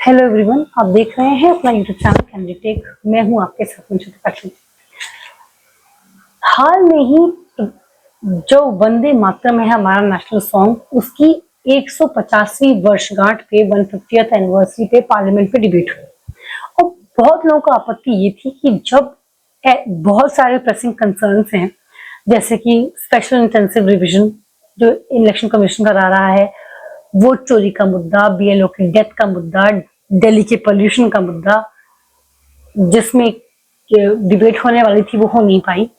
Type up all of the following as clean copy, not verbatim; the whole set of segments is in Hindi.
हेलो एवरीवन, आप देख रहे हैं अपना यूट्यूब चैनल कैंडी टेक। मैं हूं आपके साथ में। हाल में ही जो वंदे मातरम है हमारा नेशनल सॉन्ग, उसकी 150वीं वर्षगांठ पे 150th एनिवर्सरी पे पार्लियामेंट पे डिबेट हुई। और बहुत लोगों को आपत्ति ये थी कि जब बहुत सारे प्रेसिंग कंसर्न्स हैं, जैसे कि स्पेशल इंटेंसिव रिवीजन जो इलेक्शन कमीशन करा रहा है, वोट चोरी का मुद्दा, बीएलओ की डेथ का मुद्दा, दिल्ली के पोल्यूशन का मुद्दा, जिसमें डिबेट होने वाली थी वो हो नहीं पाई।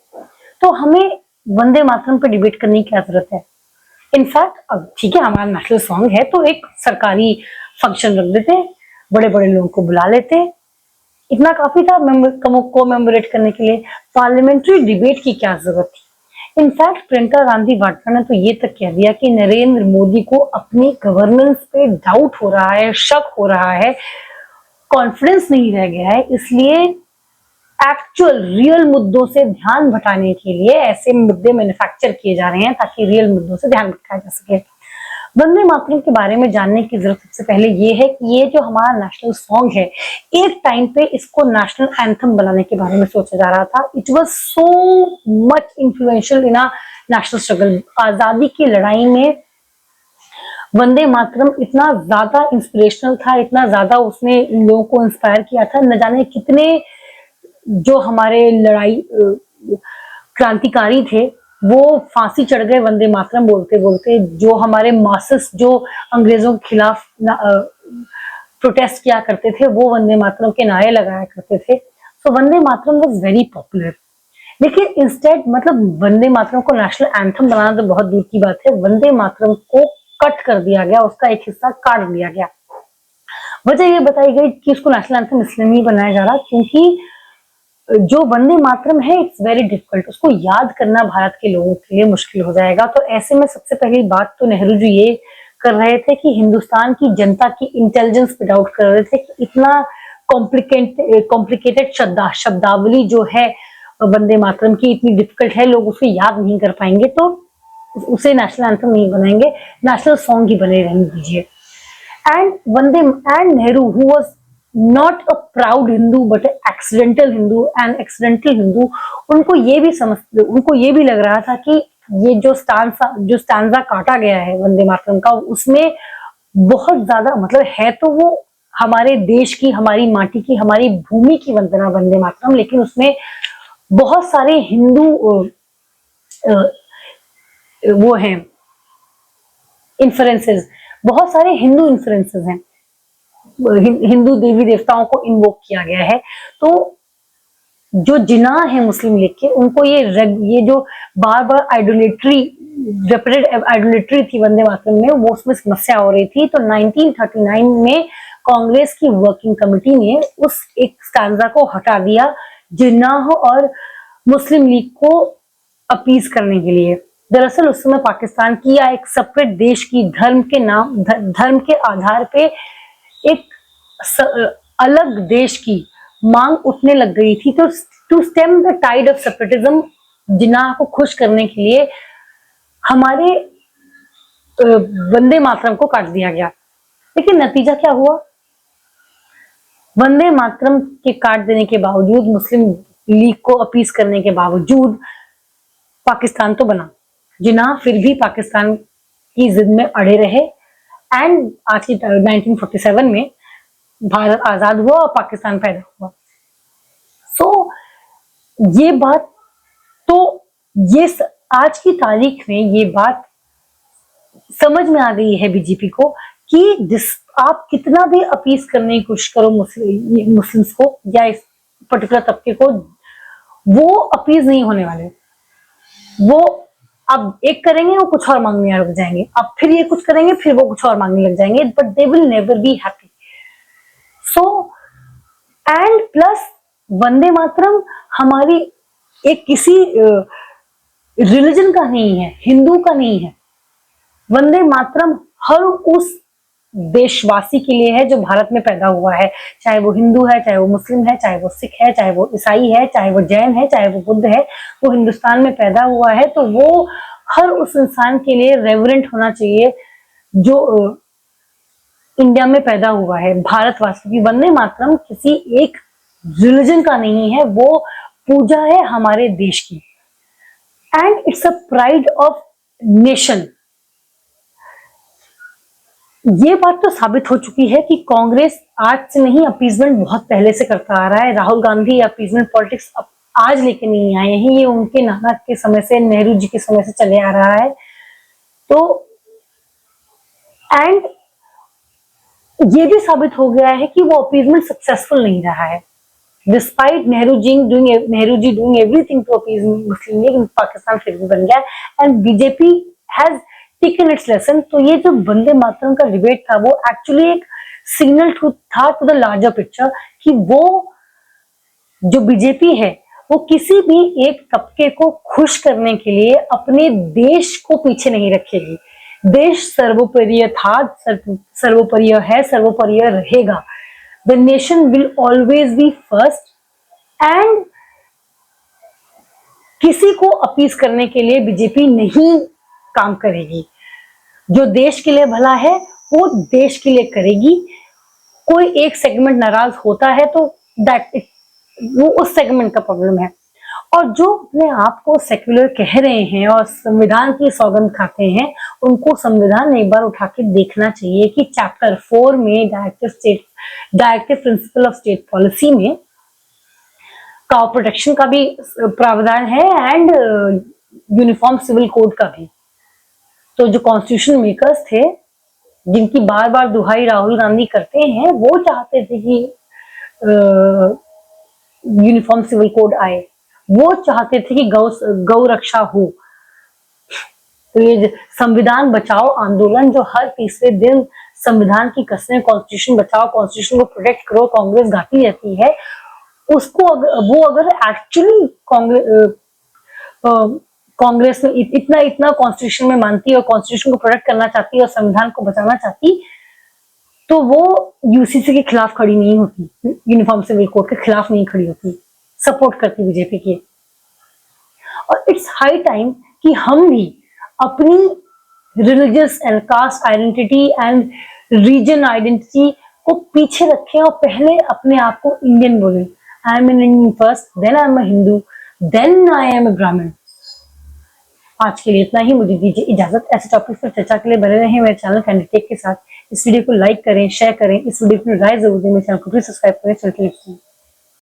तो हमें वंदे मातरम पर डिबेट करने की क्या जरूरत है? इनफैक्ट अब ठीक है, हमारा नेशनल सॉन्ग है तो एक सरकारी फंक्शन रख देते, बड़े बड़े लोगों को बुला लेते, इतना काफी था कोमेमोरेट करने के लिए। पार्लियामेंट्री डिबेट की क्या जरूरत थी? इनफैक्ट प्रियंका गांधी वाड्रा ने तो ये तक कह दिया कि नरेंद्र मोदी को अपनी गवर्नेंस पे डाउट हो रहा है, शक हो रहा है, कॉन्फिडेंस नहीं रह गया है, इसलिए एक्चुअल रियल मुद्दों से ध्यान भटाने के लिए ऐसे मुद्दे मैन्युफैक्चर किए जा रहे हैं ताकि रियल मुद्दों से ध्यान भटकाया जा सके। वंदे मातरम के बारे में जानने की जरूरत सबसे पहले ये है कि ये जो हमारा नेशनल सॉन्ग है, एक टाइम पे इसको नेशनल एंथम बनाने के बारे में सोचा जा रहा था। It was so much influential in a national struggle. आजादी की लड़ाई में वंदे मातरम इतना ज्यादा इंस्पिरेशनल था, इतना ज्यादा उसने लोगों को इंस्पायर किया था। न जाने कितने जो हमारे लड़ाई क्रांतिकारी थे वो फांसी चढ़ गए वंदे मातरम बोलते बोलते। जो हमारे मासेस जो अंग्रेजों के खिलाफ प्रोटेस्ट किया करते थे वो वंदे मातरम के नारे लगाया करते थे। सो Vande Mataram was very popular. लेकिन इंस्टेड मतलब वंदे मातरम को नेशनल एंथम बनाना तो बहुत दूर की बात है, वंदे मातरम को कट कर दिया गया, उसका एक हिस्सा काट दिया गया। वजह ये बताई गई कि उसको नेशनल एंथम इसलिए नहीं बनाया जा रहा क्योंकि जो वंदे मातरम है इट्स वेरी डिफिकल्ट, उसको याद करना भारत के लोगों के लिए मुश्किल हो जाएगा। तो ऐसे में सबसे पहली बात तो नेहरू जी ये कर रहे थे कि हिंदुस्तान की जनता की इंटेलिजेंस पे डाउट कर रहे थे कि इतना कॉम्प्लिकेटेड शब्दावली जो है वंदे मातरम की इतनी डिफिकल्ट है, लोग उसे याद नहीं कर पाएंगे, तो उसे नेशनल एंथम नहीं बनाएंगे, नेशनल सॉन्ग ही बने रहने दीजिए। And Nehru who was not a proud Hindu but accidental Hindu, उनको ये भी लग रहा था कि ये जो स्टांजा काटा गया है वंदे मातरम का, उसमें बहुत ज्यादा मतलब है तो वो हमारे देश की, हमारी माटी की, हमारी भूमि की वंदना वंदे मातरम, लेकिन उसमें बहुत सारे हिंदू वो हैं इन्फ्लुएंसेस, बहुत सारे हिंदू इन्फ्लुएंसेस हैं, हिंदू देवी देवताओं को इन्वोक किया गया है। तो जो जिनाह है मुस्लिम लीग के, उनको ये जो बार बार आइडोलेट्री थी वंदे मातरम में, वो उसमें समस्या हो रही थी। तो 1939 में कांग्रेस की वर्किंग कमेटी ने उस एक स्टांजा को हटा दिया जिन्नाह और मुस्लिम लीग को अपीज करने के लिए। दरअसल उस समय पाकिस्तान की या एक सेपरेट देश की धर्म के आधार पे एक अलग देश की मांग उठने लग गई थी। तो to stem the tide of separatism, Jinnah को खुश करने के लिए हमारे वंदे मातरम को काट दिया गया। लेकिन नतीजा क्या हुआ? वंदे मातरम के काट देने के बावजूद, मुस्लिम लीग को अपीज करने के बावजूद पाकिस्तान तो बना, जिन्नाह फिर भी पाकिस्तान की जिद में अड़े रहे। एंड आज की 1947 में भारत आजाद हुआ और पाकिस्तान पैदा हुआ। सो ये बात तो आज की तारीख में ये बात समझ में आ गई है बीजेपी को कि आप कितना भी अपीज करने की कोशिश करो मुस्लिम्स को या इस पर्टिकुलर तबके को, वो अपीज नहीं होने वाले। वो अब एक करेंगे वो कुछ और मांगने लग जाएंगे, अब फिर ये कुछ करेंगे फिर वो कुछ और मांगने लग जाएंगे, but they will never be happy. So and plus Vande Mataram हमारी एक किसी रिलीजन का नहीं है, हिंदू का नहीं है। वंदे मातरम हर उस देशवासी के लिए है जो भारत में पैदा हुआ है, चाहे वो हिंदू है, चाहे वो मुस्लिम है, चाहे वो सिख है, चाहे वो ईसाई है, चाहे वो जैन है, चाहे वो बुद्ध है, वो हिंदुस्तान में पैदा हुआ है। तो वो हर उस इंसान के लिए रेवरेंट होना चाहिए जो इंडिया में पैदा हुआ है भारतवासी की। वंदे मातरम किसी एक रिलीजन का नहीं है, वो पूजा है हमारे देश की, and it's a pride of nation. ये बात तो साबित हो चुकी है कि कांग्रेस आज से नहीं, अपीजमेंट बहुत पहले से करता आ रहा है। राहुल गांधी अपीजमेंट पॉलिटिक्स आज लेके नहीं आए हैं, ये उनके नाना के समय से, नेहरू जी के समय से चले आ रहा है। तो एंड ये भी साबित हो गया है कि वो अपीजमेंट सक्सेसफुल नहीं रहा है, despite Nehru ji doing everything to appease Muslim League. Pakistan फिर भी बन गया and BJP has taken its lesson. तो ये जो वंदे मातरम का डिबेट था वो एक्चुअली एक सिग्नल था टू द लार्जर पिक्चर कि वो जो बीजेपी है वो किसी भी एक तबके को खुश करने के लिए अपने देश को पीछे नहीं रखेगी। देश सर्वोपरि था, सर्वोपरि है, सर्वोपरि रहेगा। The nation will always be first and किसी को अपीज करने के लिए बीजेपी नहीं काम करेगी। जो देश के लिए भला है वो देश के लिए करेगी। कोई एक सेगमेंट नाराज होता है तो वो उस सेगमेंट का प्रॉब्लम है। और जो अपने आप को सेक्युलर कह रहे हैं और संविधान की सौगंध खाते हैं, उनको संविधान एक बार उठा के देखना चाहिए कि चैप्टर 4 में directive principle of state policy में काउ प्रोटेक्शन का भी प्रावधान है एंड यूनिफॉर्म सिविल कोड का भी। तो जो कॉन्स्टिट्यूशन मेकर्स थे, जिनकी बार बार दुहाई राहुल गांधी करते हैं, वो चाहते थे कि यूनिफॉर्म सिविल कोड आए, वो चाहते थे कि गौ रक्षा हो। तो ये संविधान बचाओ आंदोलन जो हर तीसरे दिन संविधान की कसमें, कॉन्स्टिट्यूशन बचाओ, कॉन्स्टिट्यूशन को प्रोटेक्ट करो, कांग्रेस गाती रहती है, उसको वो अगर एक्चुअली कांग्रेस में इतना कॉन्स्टिट्यूशन में मानती और कॉन्स्टिट्यूशन को प्रोटेक्ट करना चाहती और संविधान को बचाना चाहती, तो वो यूसीसी के खिलाफ खड़ी नहीं होती, यूनिफॉर्म सिविल कोड के खिलाफ नहीं खड़ी होती, सपोर्ट करती बीजेपी की। और इट्स हाई टाइम कि हम भी अपनी religious and caste identity and region identity को पीछे रखें और पहले अपने आप को इंडियन बोलें। I am an Indian first, then I am a Hindu, then I am a Brahmin. आज के लिए इतना ही, मुझे दीजिए इजाजत। ऐसे टॉपिक पर चर्चा के लिए बने रहें मेरे चैनल कैंडिडेट के साथ। इस वीडियो को लाइक करें, शेयर करें, इस वीडियो को राय जरूर दें, मेरे चैनल को भी सब्सक्राइब करें। चलते हैं।